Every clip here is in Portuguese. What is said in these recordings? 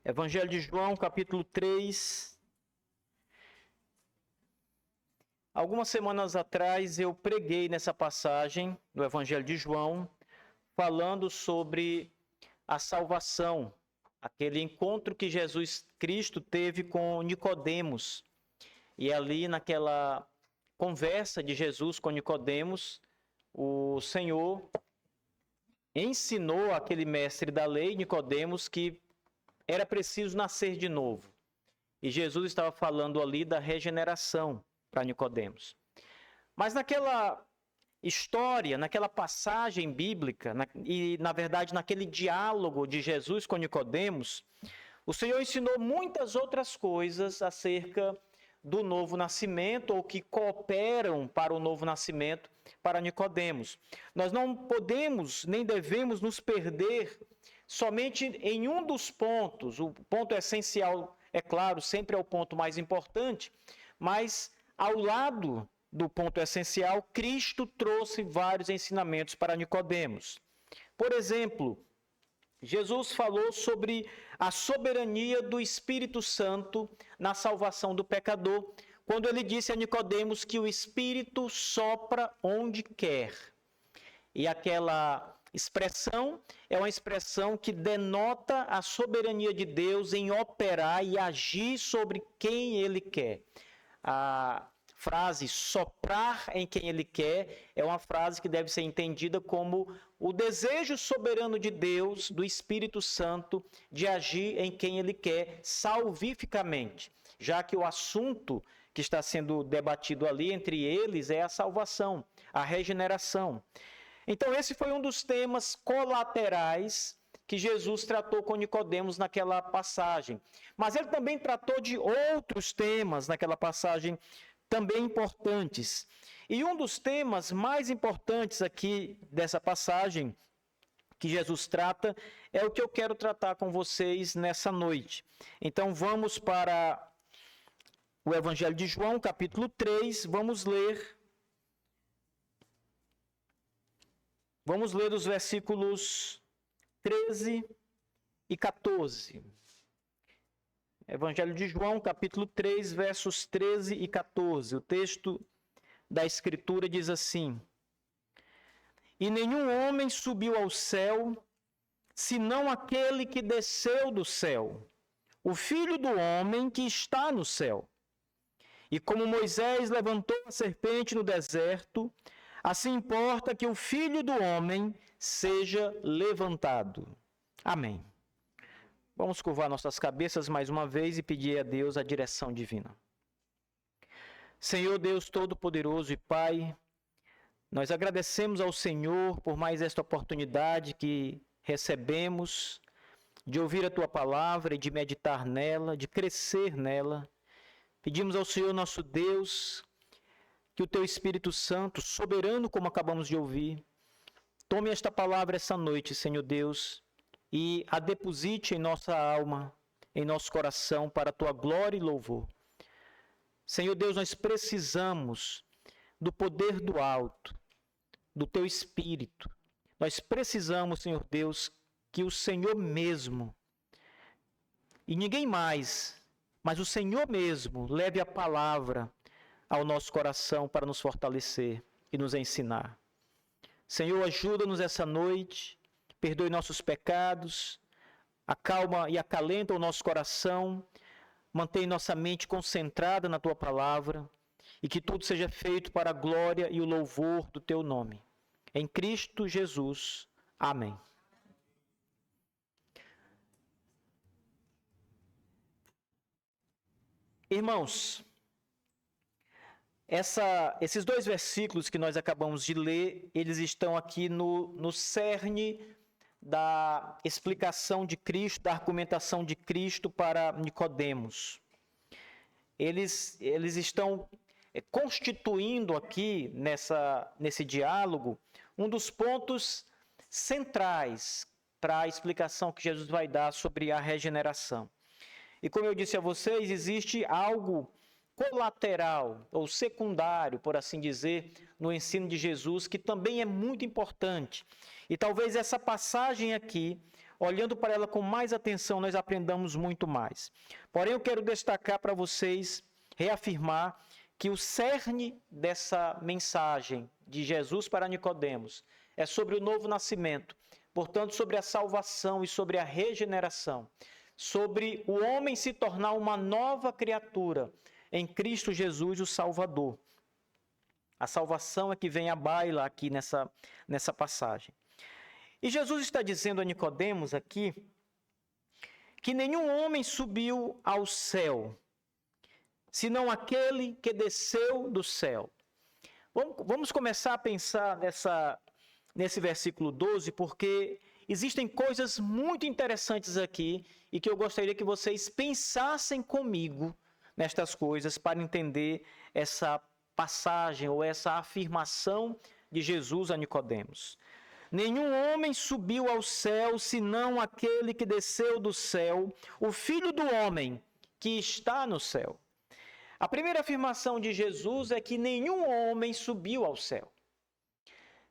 Evangelho de João, capítulo 3. Algumas semanas atrás eu preguei nessa passagem do Evangelho de João, falando sobre a salvação, aquele encontro que Jesus Cristo teve com Nicodemos. E ali naquela conversa de Jesus com Nicodemos, o Senhor ensinou àquele mestre da lei, Nicodemos, que era preciso nascer de novo. E Jesus estava falando ali da regeneração para Nicodemos. Mas naquela história, naquela passagem bíblica, e na verdade naquele diálogo de Jesus com Nicodemos, o Senhor ensinou muitas outras coisas acerca do novo nascimento, ou que cooperam para o novo nascimento para Nicodemos. Nós não podemos nem devemos nos perder somente em um dos pontos. O ponto essencial, é claro, sempre é o ponto mais importante, mas ao lado do ponto essencial, Cristo trouxe vários ensinamentos para Nicodemos. Por exemplo, Jesus falou sobre a soberania do Espírito Santo na salvação do pecador, quando ele disse a Nicodemos que o Espírito sopra onde quer. E aquela expressão é uma expressão que denota a soberania de Deus em operar e agir sobre quem Ele quer. A frase soprar em quem Ele quer é uma frase que deve ser entendida como o desejo soberano de Deus, do Espírito Santo, de agir em quem Ele quer salvificamente, já que o assunto que está sendo debatido ali entre eles é a salvação, a regeneração. Então esse foi um dos temas colaterais que Jesus tratou com Nicodemos naquela passagem. Mas ele também tratou de outros temas naquela passagem também importantes. E um dos temas mais importantes aqui dessa passagem que Jesus trata é o que eu quero tratar com vocês nessa noite. Então vamos para o Evangelho de João, capítulo 3, vamos ler os versículos 13 e 14. Evangelho de João, capítulo 3, versos 13 e 14. O texto da Escritura diz assim: E nenhum homem subiu ao céu, senão aquele que desceu do céu, o Filho do homem que está no céu. E como Moisés levantou a serpente no deserto, assim importa que o Filho do homem seja levantado. Amém. Vamos curvar nossas cabeças mais uma vez e pedir a Deus a direção divina. Senhor Deus Todo-Poderoso e Pai, nós agradecemos ao Senhor por mais esta oportunidade que recebemos de ouvir a Tua palavra e de meditar nela, de crescer nela. Pedimos ao Senhor nosso Deus que o Teu Espírito Santo, soberano como acabamos de ouvir, tome esta palavra essa noite, Senhor Deus, e a deposite em nossa alma, em nosso coração, para a Tua glória e louvor. Senhor Deus, nós precisamos do poder do alto, do Teu Espírito. Nós precisamos, Senhor Deus, que o Senhor mesmo, e ninguém mais, mas o Senhor mesmo, leve a palavra ao nosso coração para nos fortalecer e nos ensinar. Senhor, ajuda-nos essa noite, perdoe nossos pecados, acalma e acalenta o nosso coração, mantém nossa mente concentrada na Tua palavra e que tudo seja feito para a glória e o louvor do Teu nome. Em Cristo Jesus. Amém. Irmãos, esses dois versículos que nós acabamos de ler, eles estão aqui no cerne da explicação de Cristo, da argumentação de Cristo para Nicodemos. Eles estão constituindo aqui, nesse diálogo, um dos pontos centrais para a explicação que Jesus vai dar sobre a regeneração. E como eu disse a vocês, existe algo colateral ou secundário, por assim dizer, no ensino de Jesus, que também é muito importante. E talvez essa passagem aqui olhando para ela com mais atenção, nós aprendamos muito mais. Porém, eu quero destacar para vocês, reafirmar, que o cerne dessa mensagem de Jesus para Nicodemos é sobre o novo nascimento, portanto, sobre a salvação e sobre a regeneração, sobre o homem se tornar uma nova criatura em Cristo Jesus, o Salvador. A salvação é que vem à baila aqui nessa passagem. E Jesus está dizendo a Nicodemos aqui que nenhum homem subiu ao céu, senão aquele que desceu do céu. Vamos começar a pensar nesse versículo 12, porque existem coisas muito interessantes aqui e que eu gostaria que vocês pensassem comigo nestas coisas para entender essa passagem ou essa afirmação de Jesus a Nicodemos. Nenhum homem subiu ao céu, senão aquele que desceu do céu, o Filho do homem que está no céu. A primeira afirmação de Jesus é que nenhum homem subiu ao céu.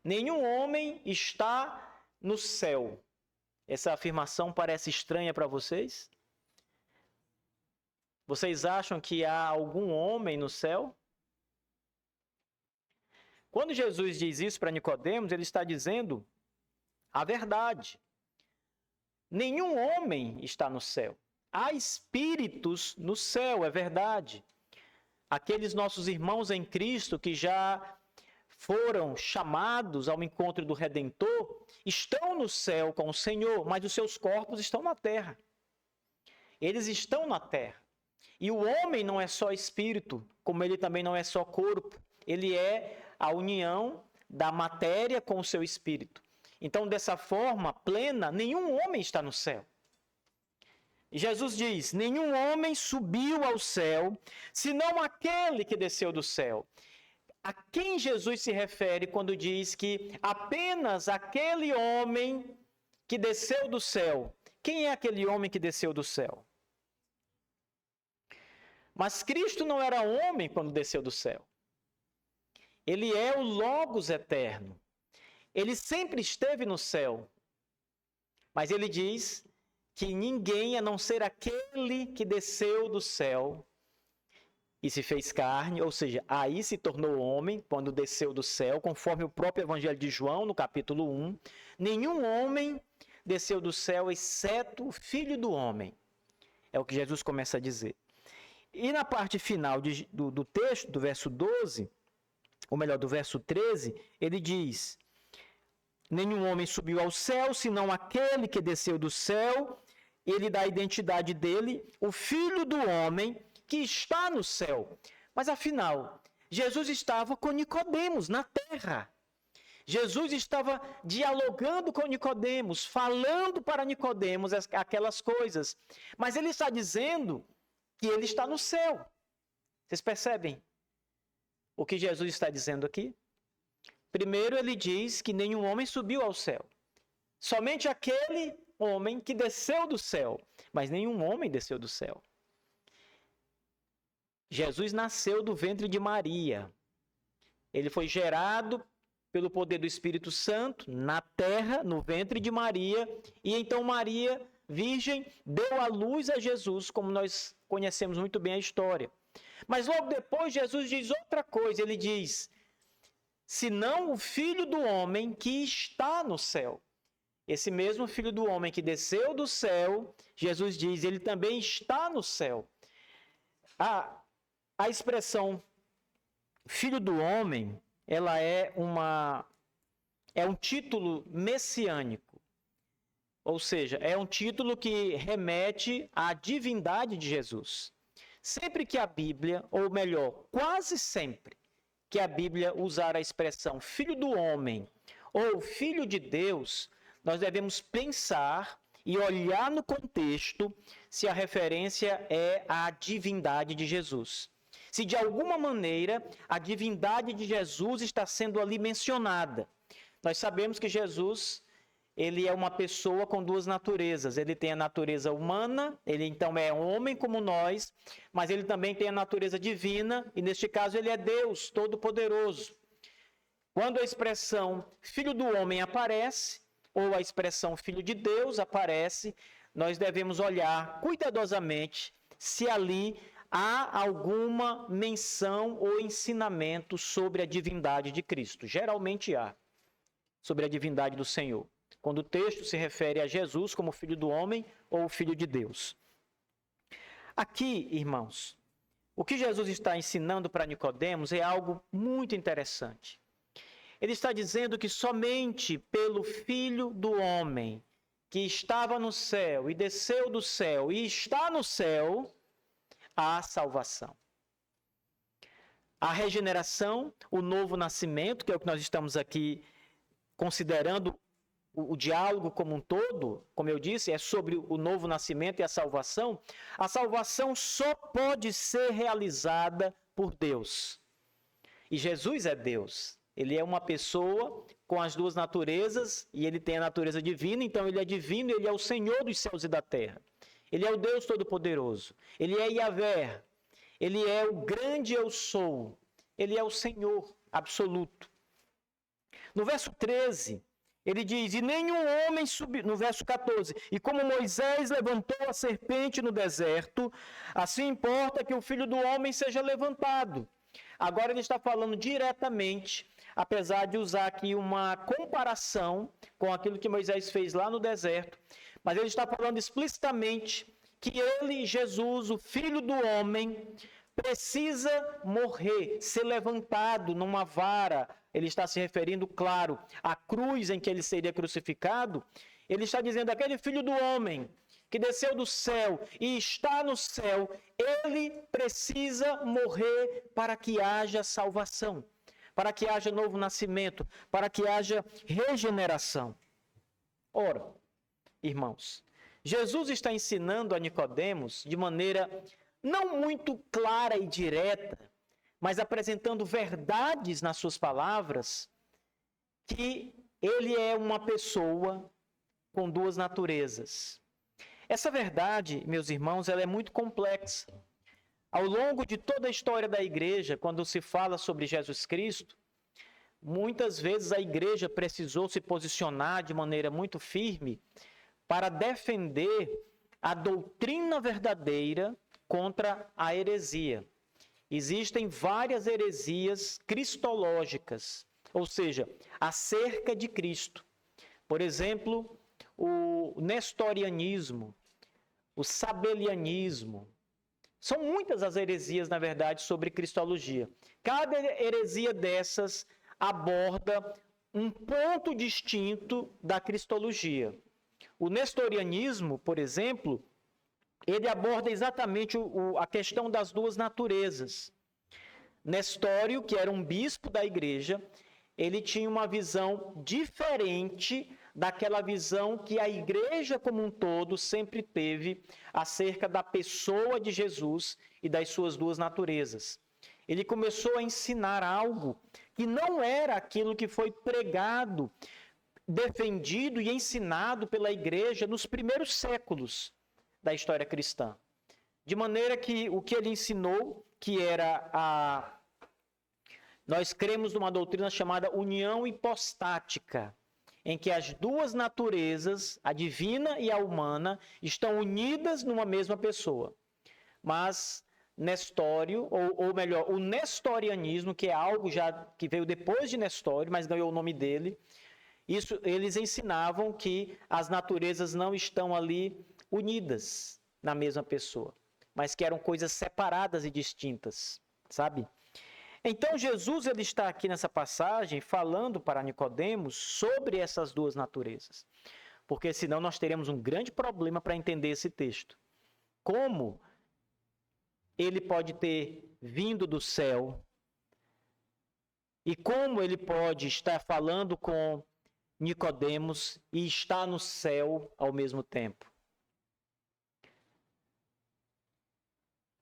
Nenhum homem está no céu. Essa afirmação parece estranha para vocês? Vocês acham que há algum homem no céu? Quando Jesus diz isso para Nicodemos, ele está dizendo a verdade. Nenhum homem está no céu. Há espíritos no céu, é verdade. Aqueles nossos irmãos em Cristo que já foram chamados ao encontro do Redentor, estão no céu com o Senhor, mas os seus corpos estão na terra. Eles estão na terra. E o homem não é só espírito, como ele também não é só corpo. Ele é a união da matéria com o seu espírito. Então, dessa forma plena, nenhum homem está no céu. E Jesus diz, nenhum homem subiu ao céu, senão aquele que desceu do céu. A quem Jesus se refere quando diz que apenas aquele homem que desceu do céu? Quem é aquele homem que desceu do céu? Mas Cristo não era homem quando desceu do céu. Ele é o Logos eterno. Ele sempre esteve no céu. Mas ele diz que ninguém, a não ser aquele que desceu do céu e se fez carne, ou seja, aí se tornou homem, quando desceu do céu, conforme o próprio Evangelho de João, no capítulo 1, nenhum homem desceu do céu, exceto o Filho do Homem. É o que Jesus começa a dizer. E na parte final do texto, do verso 12, ou melhor, do verso 13, ele diz, nenhum homem subiu ao céu, senão aquele que desceu do céu. Ele dá a identidade dele, o Filho do Homem, que está no céu. Mas afinal, Jesus estava com Nicodemos na terra. Jesus estava dialogando com Nicodemos, falando para Nicodemos aquelas coisas. Mas ele está dizendo que ele está no céu. Vocês percebem o que Jesus está dizendo aqui? Primeiro, ele diz que nenhum homem subiu ao céu. Somente aquele homem que desceu do céu. Mas nenhum homem desceu do céu. Jesus nasceu do ventre de Maria. Ele foi gerado pelo poder do Espírito Santo na terra, no ventre de Maria. E então Maria, virgem, deu à luz a Jesus, como nós conhecemos muito bem a história. Mas logo depois Jesus diz outra coisa. Ele diz, senão o Filho do Homem que está no céu. Esse mesmo Filho do Homem que desceu do céu, Jesus diz, ele também está no céu. A expressão Filho do Homem, ela é um título messiânico. Ou seja, é um título que remete à divindade de Jesus. Sempre que a Bíblia, ou melhor, quase sempre que a Bíblia usar a expressão Filho do Homem ou Filho de Deus, nós devemos pensar e olhar no contexto se a referência é à divindade de Jesus. Se de alguma maneira a divindade de Jesus está sendo ali mencionada. Nós sabemos que Jesus, ele é uma pessoa com duas naturezas. Ele tem a natureza humana, ele então é um homem como nós, mas ele também tem a natureza divina, e neste caso ele é Deus Todo-Poderoso. Quando a expressão Filho do Homem aparece, ou a expressão Filho de Deus aparece, nós devemos olhar cuidadosamente se ali há alguma menção ou ensinamento sobre a divindade de Cristo. Geralmente há, sobre a divindade do Senhor, quando o texto se refere a Jesus como Filho do homem ou Filho de Deus. Aqui, irmãos, o que Jesus está ensinando para Nicodemos é algo muito interessante. Ele está dizendo que somente pelo Filho do homem, que estava no céu e desceu do céu e está no céu, há salvação. A regeneração, o novo nascimento, que é o que nós estamos aqui considerando o diálogo como um todo, como eu disse, é sobre o novo nascimento e a salvação. A salvação só pode ser realizada por Deus. E Jesus é Deus. Ele é uma pessoa com as duas naturezas, e ele tem a natureza divina, então ele é divino, ele é o Senhor dos céus e da terra. Ele é o Deus Todo-Poderoso. Ele é Yahvé. Ele é o grande eu sou. Ele é o Senhor absoluto. No verso 13, ele diz, e nenhum homem subiu, no verso 14, e como Moisés levantou a serpente no deserto, assim importa que o Filho do homem seja levantado. Agora ele está falando diretamente, apesar de usar aqui uma comparação com aquilo que Moisés fez lá no deserto, mas ele está falando explicitamente que ele, Jesus, o Filho do homem, precisa morrer, ser levantado numa vara. Ele está se referindo, claro, à cruz em que ele seria crucificado. Ele está dizendo, aquele Filho do homem que desceu do céu e está no céu, ele precisa morrer para que haja salvação, para que haja novo nascimento, para que haja regeneração. Ora, irmãos, Jesus está ensinando a Nicodemos de maneira não muito clara e direta, mas apresentando verdades nas suas palavras, que ele é uma pessoa com duas naturezas. Essa verdade, meus irmãos, ela é muito complexa. Ao longo de toda a história da igreja, quando se fala sobre Jesus Cristo, muitas vezes a igreja precisou se posicionar de maneira muito firme para defender a doutrina verdadeira contra a heresia. Existem várias heresias cristológicas, ou seja, acerca de Cristo. Por exemplo, o nestorianismo, o sabelianismo. São muitas as heresias, na verdade, sobre cristologia. Cada heresia dessas aborda um ponto distinto da cristologia. O nestorianismo, por exemplo, ele aborda exatamente a questão das duas naturezas. Nestório, que era um bispo da igreja, ele tinha uma visão diferente daquela visão que a igreja como um todo sempre teve acerca da pessoa de Jesus e das suas duas naturezas. Ele começou a ensinar algo que não era aquilo que foi pregado, defendido e ensinado pela igreja nos primeiros séculos da história cristã. De maneira que o que ele ensinou, que era nós cremos numa doutrina chamada união hipostática, em que as duas naturezas, a divina e a humana, estão unidas numa mesma pessoa. Mas Nestório, ou melhor, o nestorianismo, que é algo já que veio depois de Nestório, mas ganhou o nome dele, eles ensinavam que as naturezas não estão ali unidas na mesma pessoa, mas que eram coisas separadas e distintas, sabe? Então Jesus ele está aqui nessa passagem falando para Nicodemos sobre essas duas naturezas, porque senão nós teremos um grande problema para entender esse texto. Como ele pode ter vindo do céu e como ele pode estar falando com Nicodemos e estar no céu ao mesmo tempo?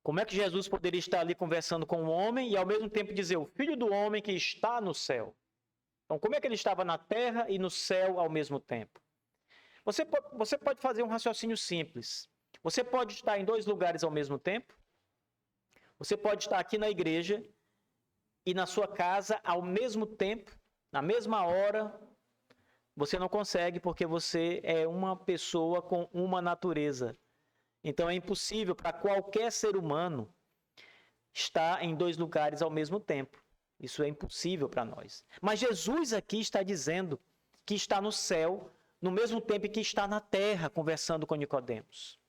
Como é que Jesus poderia estar ali conversando com o homem e ao mesmo tempo dizer o Filho do homem que está no céu? Então, como é que ele estava na terra e no céu ao mesmo tempo? Você pode fazer um raciocínio simples. Você pode estar em dois lugares ao mesmo tempo. Você pode estar aqui na igreja e na sua casa ao mesmo tempo, na mesma hora, Você não consegue porque você é uma pessoa com uma natureza. Então é impossível para qualquer ser humano estar em dois lugares ao mesmo tempo. Isso é impossível para nós. Mas Jesus aqui está dizendo que está no céu, no mesmo tempo que está na terra, conversando com Nicodemos.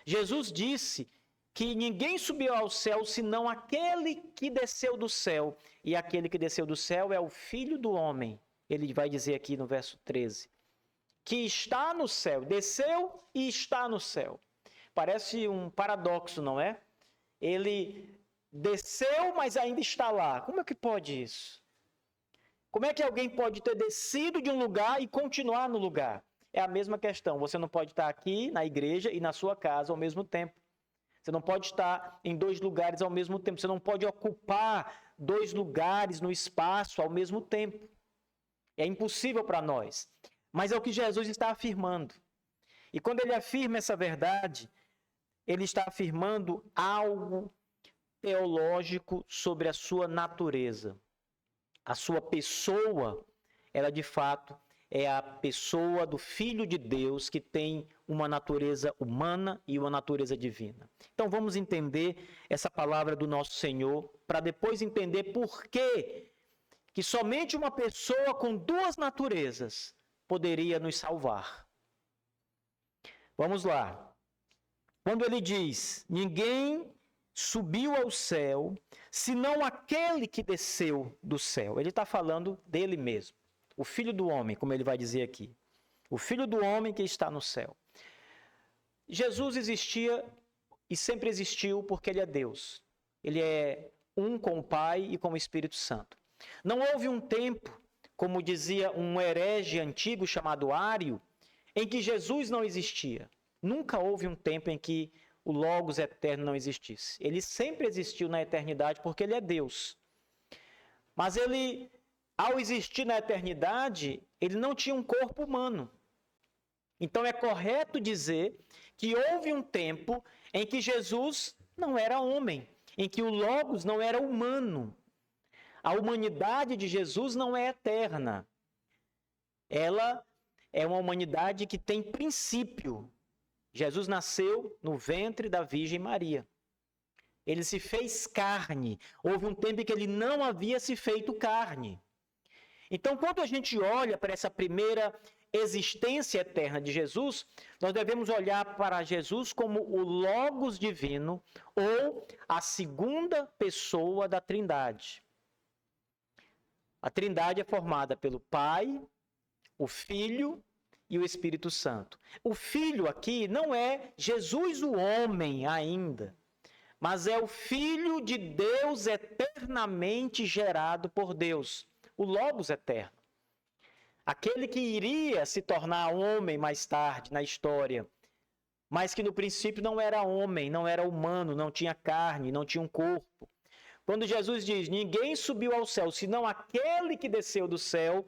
Jesus disse que ninguém subiu ao céu senão aquele que desceu do céu. E aquele que desceu do céu é o Filho do Homem. Ele vai dizer aqui no verso 13. Que está no céu. Desceu e está no céu. Parece um paradoxo, não é? Ele desceu, mas ainda está lá. Como é que pode isso? Como é que alguém pode ter descido de um lugar e continuar no lugar? É a mesma questão. Você não pode estar aqui na igreja e na sua casa ao mesmo tempo. Você não pode estar em dois lugares ao mesmo tempo. Você não pode ocupar dois lugares no espaço ao mesmo tempo. É impossível para nós. Mas é o que Jesus está afirmando. E quando ele afirma essa verdade, ele está afirmando algo teológico sobre a sua natureza. A sua pessoa, ela de fato é a pessoa do Filho de Deus que tem uma natureza humana e uma natureza divina. Então vamos entender essa palavra do nosso Senhor para depois entender por que somente uma pessoa com duas naturezas poderia nos salvar. Vamos lá. Quando ele diz, ninguém subiu ao céu, senão aquele que desceu do céu. Ele está falando dele mesmo. O Filho do Homem, como ele vai dizer aqui. O Filho do Homem que está no céu. Jesus existia e sempre existiu porque ele é Deus. Ele é um com o Pai e com o Espírito Santo. Não houve um tempo, como dizia um herege antigo chamado Ário, em que Jesus não existia. Nunca houve um tempo em que o Logos eterno não existisse. Ele sempre existiu na eternidade porque ele é Deus. Mas ele, ao existir na eternidade, ele não tinha um corpo humano. Então é correto dizer que houve um tempo em que Jesus não era homem, em que o Logos não era humano. A humanidade de Jesus não é eterna. Ela é uma humanidade que tem princípio. Jesus nasceu no ventre da Virgem Maria. Ele se fez carne. Houve um tempo em que ele não havia se feito carne. Então, quando a gente olha para essa primeira existência eterna de Jesus, nós devemos olhar para Jesus como o Logos divino ou a segunda pessoa da Trindade. A Trindade é formada pelo Pai, o Filho e o Espírito Santo. O Filho aqui não é Jesus o homem ainda, mas é o Filho de Deus eternamente gerado por Deus, o Logos eterno. Aquele que iria se tornar homem mais tarde na história, mas que no princípio não era homem, não era humano, não tinha carne, não tinha um corpo. Quando Jesus diz, ninguém subiu ao céu, senão aquele que desceu do céu,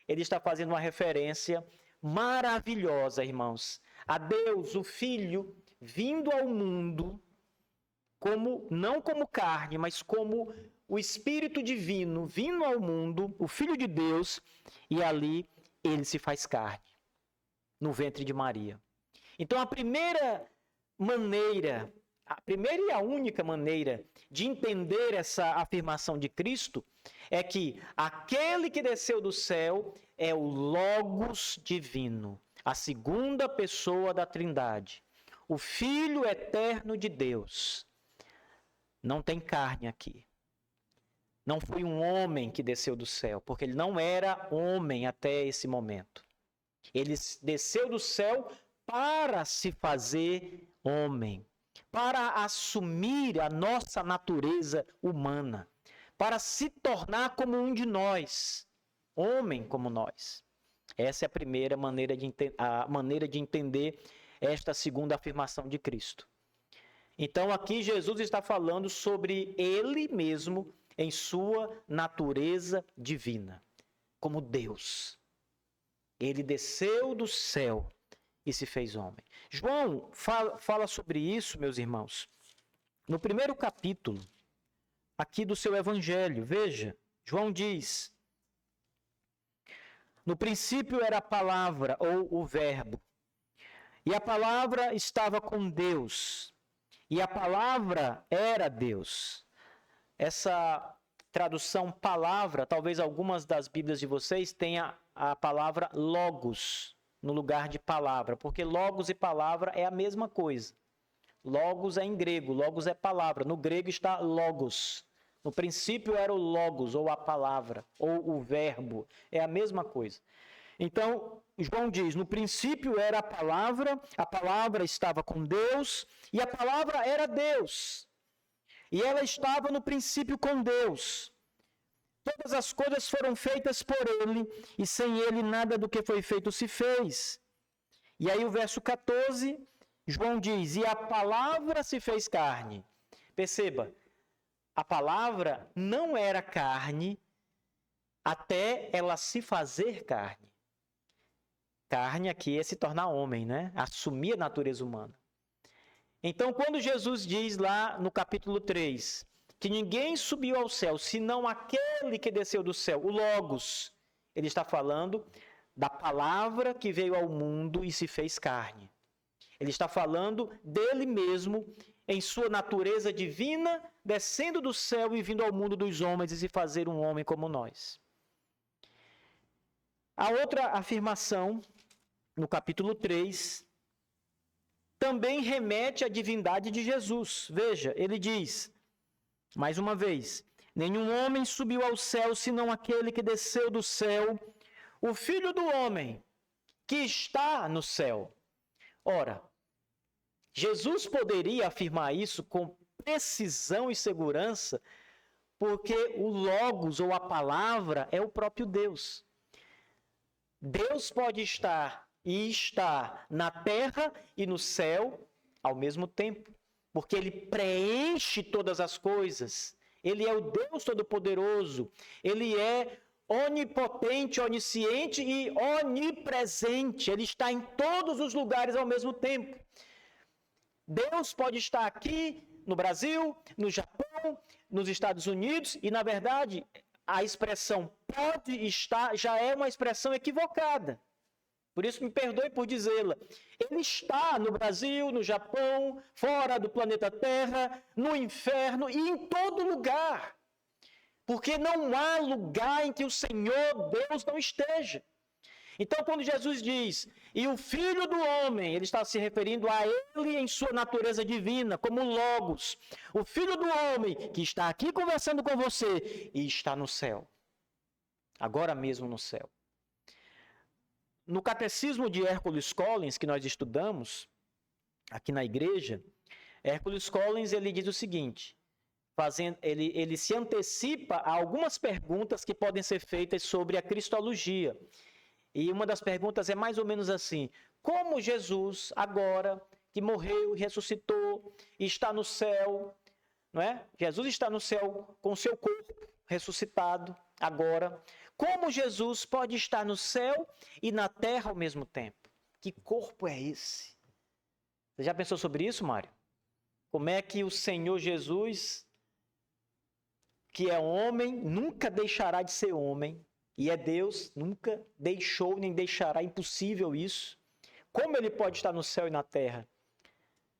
ele está fazendo uma referência maravilhosa, irmãos, a Deus, o Filho, vindo ao mundo, não como carne, mas como o Espírito Divino, vindo ao mundo, o Filho de Deus, e ali ele se faz carne, no ventre de Maria. Então a primeira maneira, a primeira e a única maneira de entender essa afirmação de Cristo é que aquele que desceu do céu é o Logos divino, a segunda pessoa da Trindade, o Filho eterno de Deus. Não tem carne aqui. Não foi um homem que desceu do céu, porque ele não era homem até esse momento. Ele desceu do céu para se fazer homem, para assumir a nossa natureza humana, para se tornar como um de nós, homem como nós. Essa é a primeira maneira de entender esta segunda afirmação de Cristo. Então aqui Jesus está falando sobre ele mesmo em sua natureza divina, como Deus. Ele desceu do céu e se fez homem. João fala sobre isso, meus irmãos, no primeiro capítulo aqui do seu evangelho. Veja, João diz, No princípio era a palavra, ou o verbo. E a palavra estava com Deus. E a palavra era Deus. Essa tradução palavra, talvez algumas das Bíblias de vocês tenham a palavra logos no lugar de palavra, porque logos e palavra é a mesma coisa. Logos é em grego, logos é palavra. No grego está logos. No princípio era o logos, ou a palavra, ou o verbo. É a mesma coisa. Então, João diz, no princípio era a palavra estava com Deus, e a palavra era Deus. E ela estava no princípio com Deus. Todas as coisas foram feitas por ele, e sem ele nada do que foi feito se fez. E aí o verso 14, João diz, e a palavra se fez carne. Perceba, a palavra não era carne até ela se fazer carne. Carne aqui é se tornar homem, né? Assumir a natureza humana. Então, quando Jesus diz lá no capítulo 3, que ninguém subiu ao céu, senão aquele que desceu do céu, o Logos, ele está falando da palavra que veio ao mundo e se fez carne. Ele está falando dele mesmo, em sua natureza divina, descendo do céu e vindo ao mundo dos homens e se fazer um homem como nós. A outra afirmação, no capítulo 3, também remete à divindade de Jesus. Veja, ele diz, mais uma vez, nenhum homem subiu ao céu, senão aquele que desceu do céu, o Filho do homem, que está no céu. Ora, Jesus poderia afirmar isso com precisão e segurança, porque o Logos, ou a palavra, é o próprio Deus. Deus pode estar e está na terra e no céu ao mesmo tempo, porque ele preenche todas as coisas. Ele é o Deus Todo-Poderoso, ele é onipotente, onisciente e onipresente, ele está em todos os lugares ao mesmo tempo. Deus pode estar aqui no Brasil, no Japão, nos Estados Unidos, e na verdade a expressão pode estar já é uma expressão equivocada. Por isso me perdoe por dizê-la. Ele está no Brasil, no Japão, fora do planeta Terra, no inferno e em todo lugar. Porque não há lugar em que o Senhor Deus não esteja. Então, quando Jesus diz, e o Filho do Homem, ele está se referindo a ele em sua natureza divina, como Logos. O Filho do Homem, que está aqui conversando com você e está no céu. Agora mesmo no céu. No Catecismo de Hércules Collins, que nós estudamos aqui na igreja, Hércules Collins ele diz o seguinte, ele se antecipa a algumas perguntas que podem ser feitas sobre a cristologia. E uma das perguntas é mais ou menos assim, como Jesus, agora que morreu e ressuscitou, e está no céu, não é? Jesus está no céu com seu corpo ressuscitado agora. Como Jesus pode estar no céu e na terra ao mesmo tempo? Que corpo é esse? Você já pensou sobre isso, Mário? Como é que o Senhor Jesus, que é homem, nunca deixará de ser homem, e é Deus, nunca deixou nem deixará, impossível isso. Como ele pode estar no céu e na terra?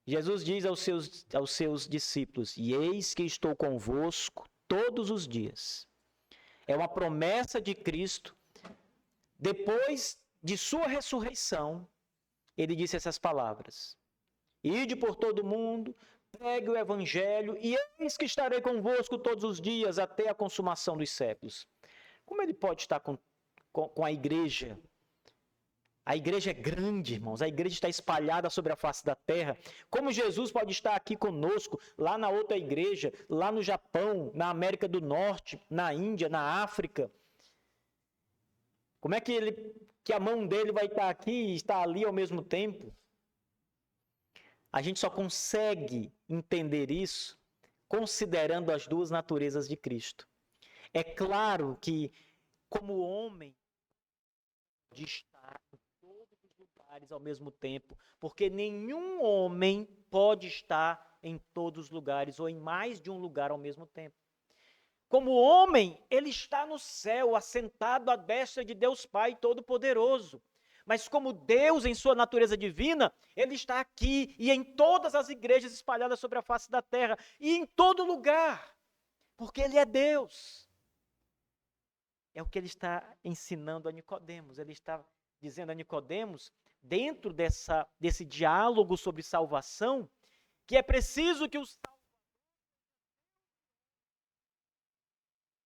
Jesus diz aos seus discípulos, e eis que estou convosco todos os dias. É uma promessa de Cristo. Depois de sua ressurreição, ele disse essas palavras. Ide por todo o mundo, pregue o evangelho, e eis que estarei convosco todos os dias até a consumação dos séculos. Como ele pode estar com a igreja? A igreja é grande, irmãos. A igreja está espalhada sobre a face da terra. Como Jesus pode estar aqui conosco, lá na outra igreja, lá no Japão, na América do Norte, na Índia, na África? Como é que a mão dele vai estar aqui e estar ali ao mesmo tempo? A gente só consegue entender isso considerando as duas naturezas de Cristo. É claro que, como homem, de estar em todos os lugares ao mesmo tempo, porque nenhum homem pode estar em todos os lugares ou em mais de um lugar ao mesmo tempo. como homem, ele está no céu, assentado à destra de Deus Pai Todo-Poderoso. Mas como Deus, em sua natureza divina, ele está aqui e em todas as igrejas espalhadas sobre a face da terra e em todo lugar, porque ele é Deus. É o que ele está ensinando a Nicodemos. Ele está dizendo a Nicodemos, dentro desse diálogo sobre salvação, que é preciso que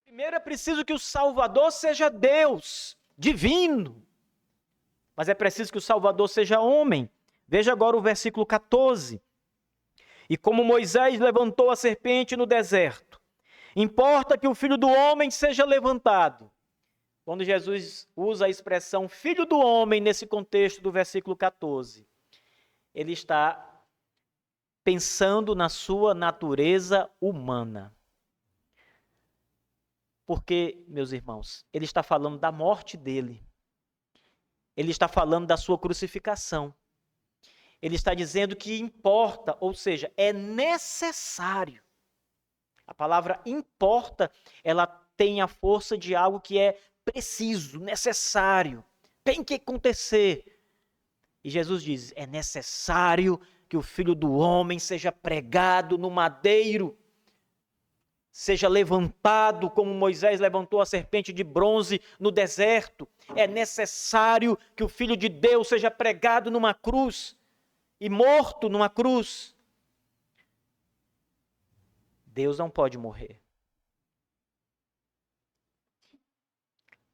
primeiro é preciso que o Salvador seja Deus, divino. Mas é preciso que o Salvador seja homem. Veja agora o versículo 14. E como Moisés levantou a serpente no deserto, importa que o Filho do Homem seja levantado. Quando Jesus usa a expressão Filho do Homem nesse contexto do versículo 14, ele está pensando na sua natureza humana. Porque, meus irmãos, ele está falando da morte dele. Ele está falando da sua crucificação. Ele está dizendo que importa, ou seja, é necessário. A palavra importa, ela tem a força de algo que é preciso, necessário, tem que acontecer. E Jesus diz, é necessário que o Filho do Homem seja pregado no madeiro, seja levantado como Moisés levantou a serpente de bronze no deserto. É necessário que o Filho de Deus seja pregado numa cruz e morto numa cruz. Deus não pode morrer.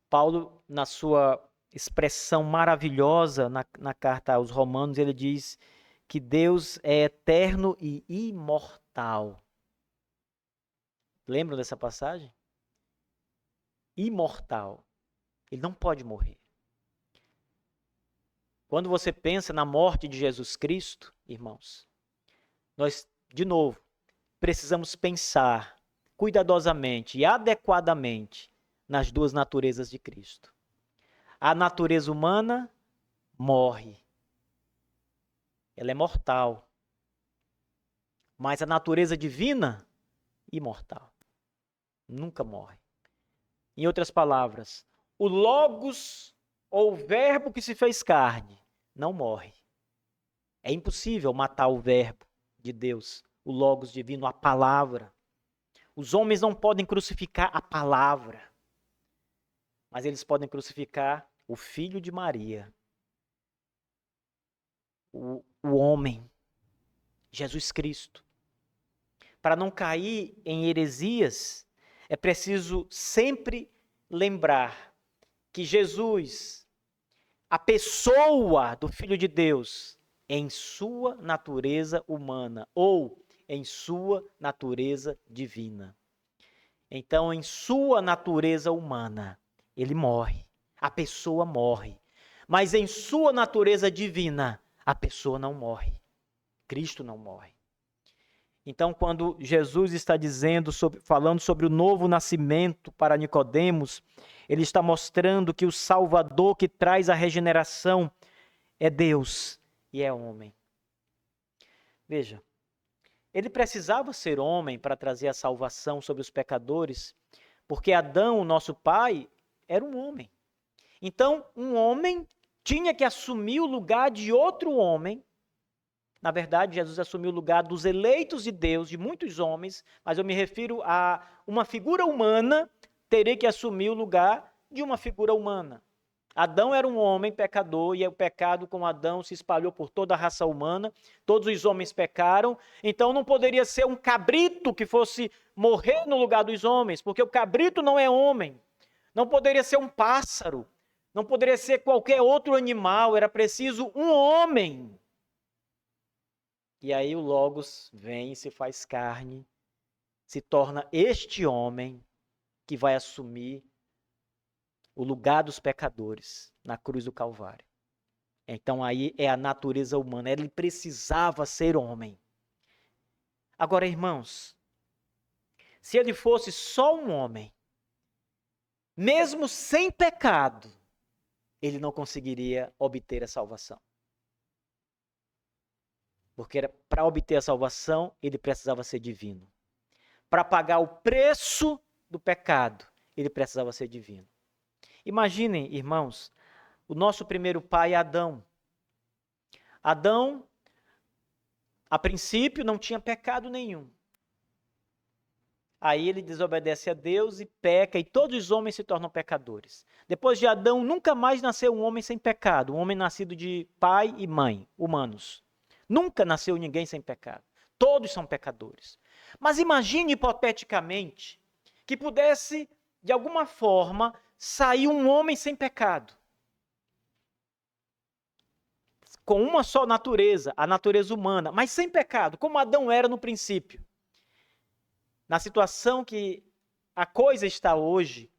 Paulo, na sua expressão maravilhosa na carta aos Romanos, ele diz que Deus é eterno e imortal. Lembram dessa passagem? Imortal. Ele não pode morrer. Quando você pensa na morte de Jesus Cristo, irmãos, nós, de novo, precisamos pensar cuidadosamente e adequadamente nas duas naturezas de Cristo. A natureza humana morre. Ela é mortal. Mas a natureza divina, imortal. Nunca morre. Em outras palavras, o Logos, ou o Verbo que se fez carne, não morre. É impossível matar o Verbo de Deus, o Logos divino, a palavra. Os homens não podem crucificar a palavra, mas eles podem crucificar o Filho de Maria, o homem, Jesus Cristo. Para não cair em heresias, é preciso sempre lembrar que Jesus, a pessoa do Filho de Deus, em sua natureza humana ou em sua natureza divina. Então, em sua natureza humana, ele morre, a pessoa morre. Mas em sua natureza divina, a pessoa não morre. Cristo não morre. Então, quando Jesus está falando sobre o novo nascimento para Nicodemos, ele está mostrando que o Salvador que traz a regeneração é Deus e é homem. Veja, ele precisava ser homem para trazer a salvação sobre os pecadores, porque Adão, nosso pai, era um homem. Então, um homem tinha que assumir o lugar de outro homem. Na verdade, Jesus assumiu o lugar dos eleitos de Deus, de muitos homens, mas eu me refiro a uma figura humana, teria que assumir o lugar de uma figura humana. Adão era um homem pecador e o pecado com Adão se espalhou por toda a raça humana, todos os homens pecaram, então não poderia ser um cabrito que fosse morrer no lugar dos homens, porque o cabrito não é homem, não poderia ser um pássaro, não poderia ser qualquer outro animal, era preciso um homem. E aí o Logos vem, se faz carne, se torna este homem que vai assumir o lugar dos pecadores na cruz do Calvário. Então aí é a natureza humana, ele precisava ser homem. Agora, irmãos, se ele fosse só um homem, mesmo sem pecado, ele não conseguiria obter a salvação. Porque para obter a salvação, ele precisava ser divino. Para pagar o preço do pecado, ele precisava ser divino. Imaginem, irmãos, o nosso primeiro pai, Adão. Adão, a princípio, não tinha pecado nenhum. Aí ele desobedece a Deus e peca, e todos os homens se tornam pecadores. Depois de Adão, nunca mais nasceu um homem sem pecado, um homem nascido de pai e mãe, humanos. Nunca nasceu ninguém sem pecado. Todos são pecadores. Mas imagine hipoteticamente que pudesse, de alguma forma, sair um homem sem pecado. Com uma só natureza, a natureza humana, mas sem pecado, como Adão era no princípio. Na situação que a coisa está hoje,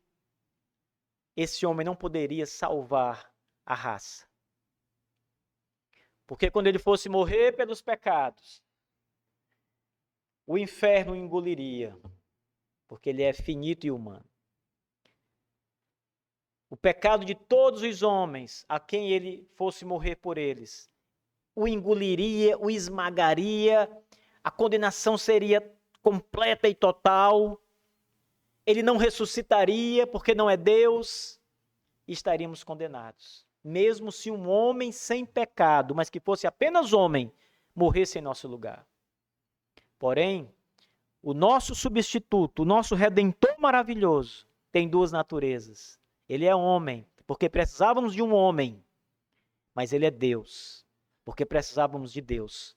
esse homem não poderia salvar a raça. Porque quando ele fosse morrer pelos pecados, o inferno o engoliria, porque ele é finito e humano. O pecado de todos os homens, a quem ele fosse morrer por eles, o engoliria, o esmagaria, a condenação seria completa e total. Ele não ressuscitaria, porque não é Deus, e estaríamos condenados. Mesmo se um homem sem pecado, mas que fosse apenas homem, morresse em nosso lugar. Porém, o nosso substituto, o nosso Redentor maravilhoso, tem duas naturezas. Ele é homem, porque precisávamos de um homem, mas ele é Deus, porque precisávamos de Deus.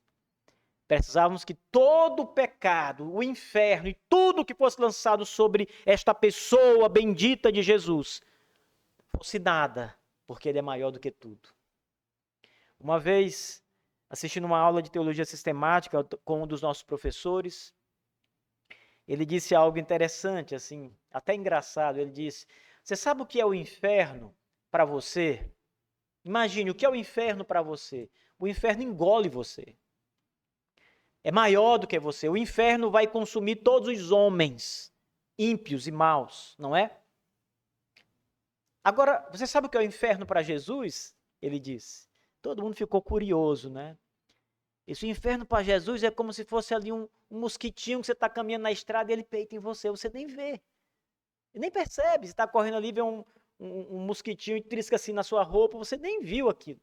Precisávamos que todo o pecado, o inferno e tudo que fosse lançado sobre esta pessoa bendita de Jesus fosse nada, porque ele é maior do que tudo. Uma vez, assistindo uma aula de teologia sistemática com um dos nossos professores, ele disse algo interessante, assim, até engraçado. Ele disse: você sabe o que é o inferno para você? Imagine, o que é o inferno para você? O inferno engole você. É maior do que você. O inferno vai consumir todos os homens ímpios e maus, não é? Agora, você sabe o que é o inferno para Jesus? Ele disse. Todo mundo ficou curioso, né? Esse inferno para Jesus é como se fosse ali um mosquitinho que você está caminhando na estrada e ele peita em você. Você nem vê. E nem percebe. Você está correndo ali, vê um mosquitinho e trisca assim na sua roupa, você nem viu aquilo.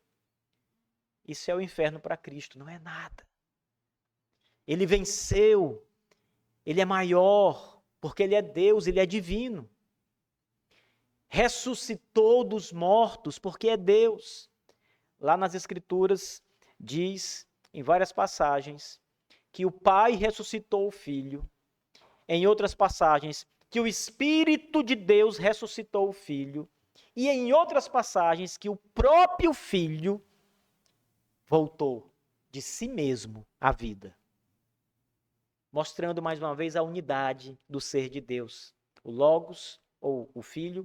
Isso é o inferno para Cristo, não é nada. Ele venceu, ele é maior, porque ele é Deus, ele é divino. Ressuscitou dos mortos, porque é Deus. Lá nas Escrituras diz, em várias passagens, que o Pai ressuscitou o Filho. Em outras passagens, que o Espírito de Deus ressuscitou o Filho. E em outras passagens, que o próprio Filho voltou de si mesmo à vida. Mostrando mais uma vez a unidade do ser de Deus. O Logos, ou o Filho,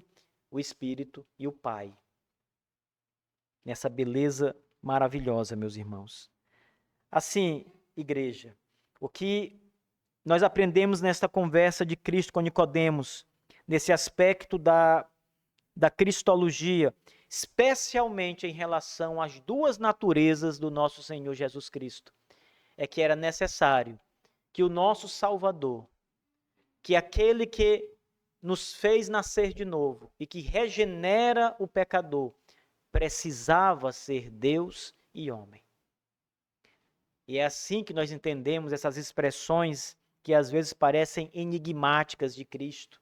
o Espírito e o Pai. Nessa beleza maravilhosa, meus irmãos. Assim, igreja, o que nós aprendemos nesta conversa de Cristo com Nicodemos, nesse aspecto da cristologia, especialmente em relação às duas naturezas do nosso Senhor Jesus Cristo, é que era necessário que o nosso Salvador, que aquele que nos fez nascer de novo e que regenera o pecador, precisava ser Deus e homem. E é assim que nós entendemos essas expressões que às vezes parecem enigmáticas de Cristo.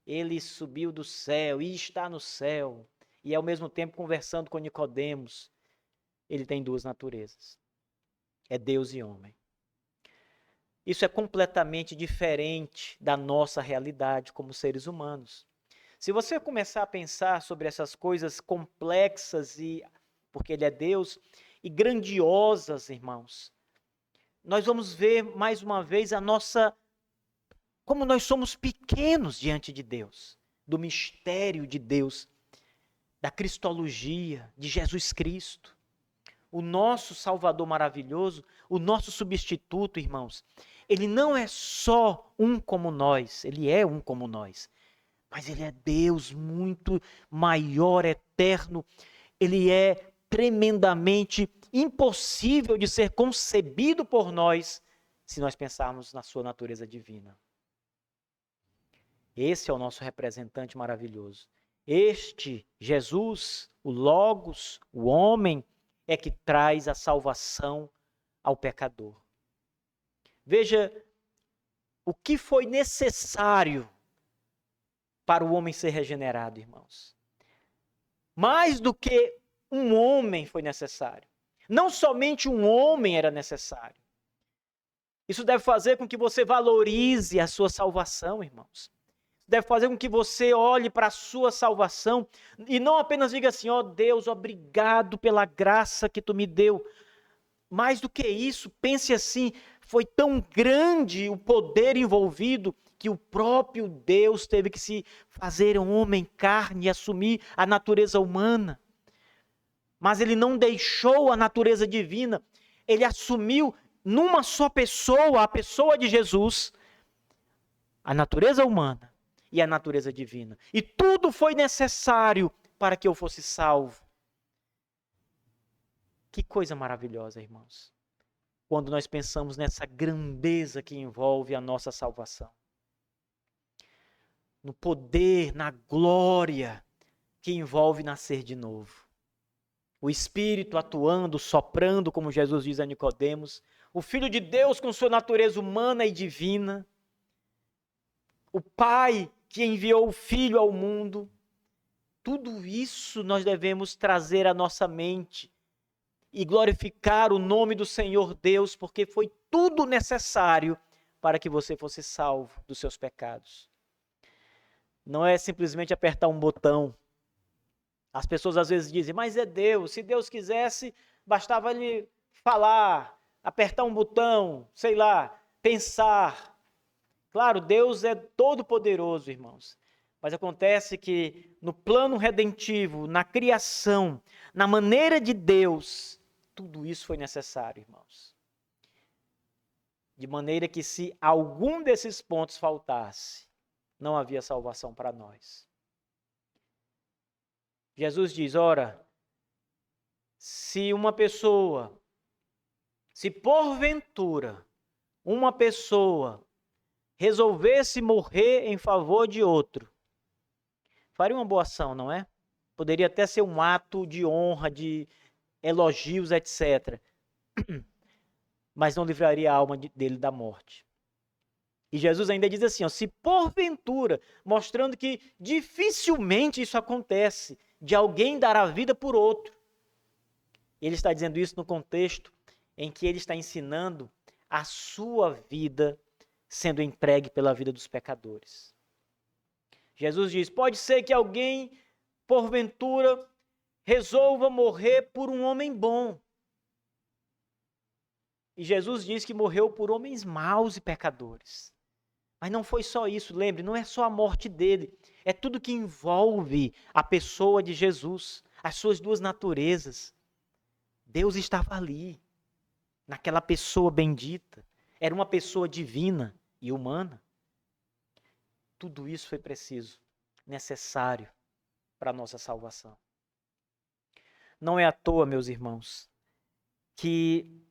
Ele subiu do céu e está no céu, e ao mesmo tempo conversando com Nicodemos, ele tem duas naturezas. É Deus e homem. Isso é completamente diferente da nossa realidade como seres humanos. Se você começar a pensar sobre essas coisas complexas, porque ele é Deus, e grandiosas, irmãos, nós vamos ver mais uma vez como nós somos pequenos diante de Deus, do mistério de Deus, da cristologia, de Jesus Cristo. O nosso Salvador maravilhoso, o nosso substituto, irmãos, ele não é só um como nós, ele é um como nós, mas ele é Deus muito maior, eterno, ele é tremendamente impossível de ser concebido por nós, se nós pensarmos na sua natureza divina. Esse é o nosso representante maravilhoso. Este Jesus, o Logos, o homem, é que traz a salvação ao pecador. Veja o que foi necessário para o homem ser regenerado, irmãos. Mais do que um homem foi necessário. Não somente um homem era necessário. Isso deve fazer com que você valorize a sua salvação, irmãos. Deve fazer com que você olhe para a sua salvação e não apenas diga assim, ó Deus, obrigado pela graça que tu me deu. Mais do que isso, pense assim, foi tão grande o poder envolvido que o próprio Deus teve que se fazer um homem carne e assumir a natureza humana. Mas ele não deixou a natureza divina, ele assumiu numa só pessoa, a pessoa de Jesus, a natureza humana e a natureza divina. E tudo foi necessário para que eu fosse salvo. Que coisa maravilhosa, irmãos, quando nós pensamos nessa grandeza que envolve a nossa salvação. No poder, na glória que envolve nascer de novo. O Espírito atuando, soprando, como Jesus diz a Nicodemos. O Filho de Deus com sua natureza humana e divina. O Pai que enviou o Filho ao mundo. Tudo isso nós devemos trazer à nossa mente e glorificar o nome do Senhor Deus, porque foi tudo necessário para que você fosse salvo dos seus pecados. Não é simplesmente apertar um botão. As pessoas às vezes dizem, mas é Deus, se Deus quisesse, bastava ele falar, apertar um botão, sei lá, pensar. Claro, Deus é todo poderoso, irmãos. Mas acontece que no plano redentivo, na criação, na maneira de Deus, tudo isso foi necessário, irmãos. De maneira que se algum desses pontos faltasse, não havia salvação para nós. Jesus diz, ora, se porventura, uma pessoa resolvesse morrer em favor de outro, faria uma boa ação, não é? Poderia até ser um ato de honra, de elogios, etc. Mas não livraria a alma dele da morte. E Jesus ainda diz assim, ó, se porventura, mostrando que dificilmente isso acontece, de alguém dar a vida por outro. Ele está dizendo isso no contexto em que ele está ensinando a sua vida sendo entregue pela vida dos pecadores. Jesus diz, pode ser que alguém, porventura, resolva morrer por um homem bom. E Jesus diz que morreu por homens maus e pecadores. Mas não foi só isso, lembre, não é só a morte dele, é tudo que envolve a pessoa de Jesus, as suas duas naturezas. Deus estava ali, naquela pessoa bendita, era uma pessoa divina e humana. Tudo isso foi preciso, necessário para a nossa salvação. Não é à toa, meus irmãos, que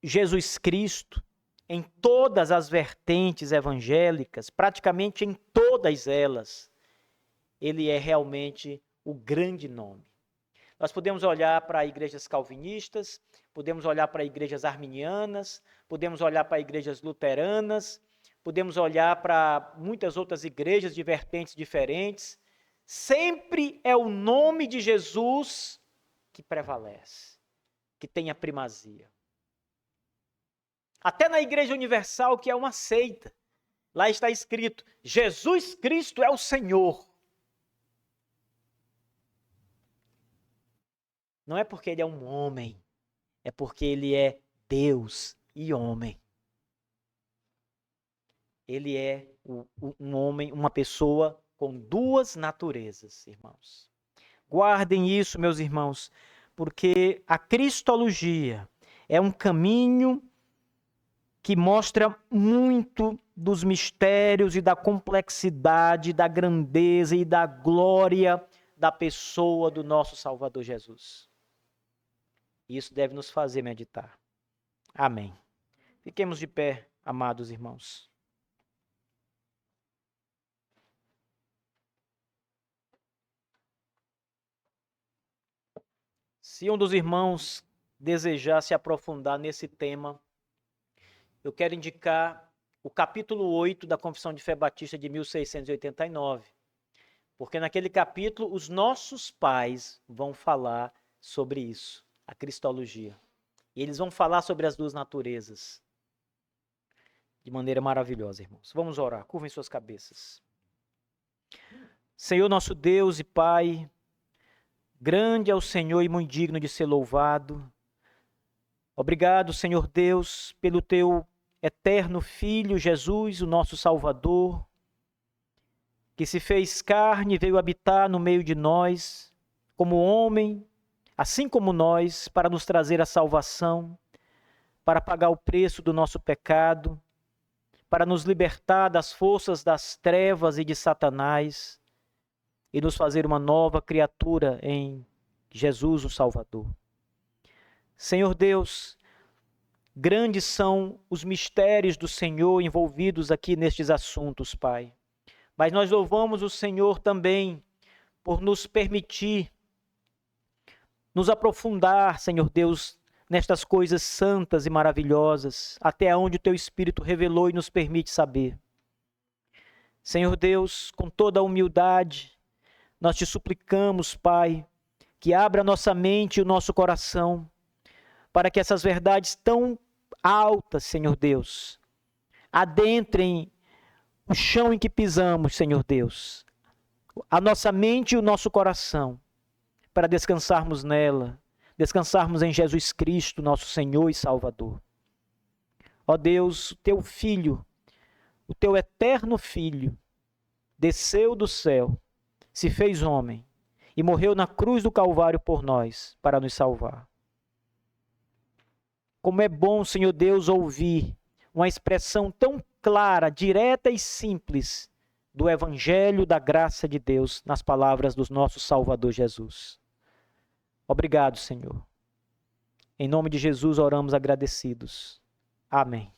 Jesus Cristo, em todas as vertentes evangélicas, praticamente em todas elas, ele é realmente o grande nome. Nós podemos olhar para igrejas calvinistas, podemos olhar para igrejas arminianas, podemos olhar para igrejas luteranas, podemos olhar para muitas outras igrejas de vertentes diferentes. Sempre é o nome de Jesus que prevalece, que tem a primazia. Até na Igreja Universal, que é uma seita, lá está escrito, Jesus Cristo é o Senhor. Não é porque ele é um homem, é porque ele é Deus e homem. Ele é um homem, uma pessoa com duas naturezas, irmãos. Guardem isso, meus irmãos, porque a cristologia é um caminho que mostra muito dos mistérios e da complexidade, da grandeza e da glória da pessoa do nosso Salvador Jesus. Isso deve nos fazer meditar. Amém. Fiquemos de pé, amados irmãos. Se um dos irmãos desejar se aprofundar nesse tema, eu quero indicar o capítulo 8 da Confissão de Fé Batista de 1689. Porque naquele capítulo os nossos pais vão falar sobre isso, a cristologia. E eles vão falar sobre as duas naturezas. De maneira maravilhosa, irmãos. Vamos orar. Curvem suas cabeças. Senhor nosso Deus e Pai, grande é o Senhor e muito digno de ser louvado. Obrigado, Senhor Deus, pelo teu eterno Filho, Jesus, o nosso Salvador, que se fez carne e veio habitar no meio de nós, como homem, assim como nós, para nos trazer a salvação, para pagar o preço do nosso pecado, para nos libertar das forças das trevas e de Satanás e nos fazer uma nova criatura em Jesus, o Salvador. Senhor Deus, grandes são os mistérios do Senhor envolvidos aqui nestes assuntos, Pai. Mas nós louvamos o Senhor também por nos permitir nos aprofundar, Senhor Deus, nestas coisas santas e maravilhosas, até onde o Teu Espírito revelou e nos permite saber. Senhor Deus, com toda a humildade, nós te suplicamos, Pai, que abra a nossa mente e o nosso coração, para que essas verdades tão altas, Senhor Deus, adentrem o chão em que pisamos, Senhor Deus, a nossa mente e o nosso coração, para descansarmos nela, descansarmos em Jesus Cristo, nosso Senhor e Salvador. Ó Deus, o teu Filho, o teu eterno Filho, desceu do céu, se fez homem e morreu na cruz do Calvário por nós, para nos salvar. Como é bom, Senhor Deus, ouvir uma expressão tão clara, direta e simples do Evangelho da graça de Deus nas palavras do nosso Salvador Jesus. Obrigado, Senhor. Em nome de Jesus oramos agradecidos. Amém.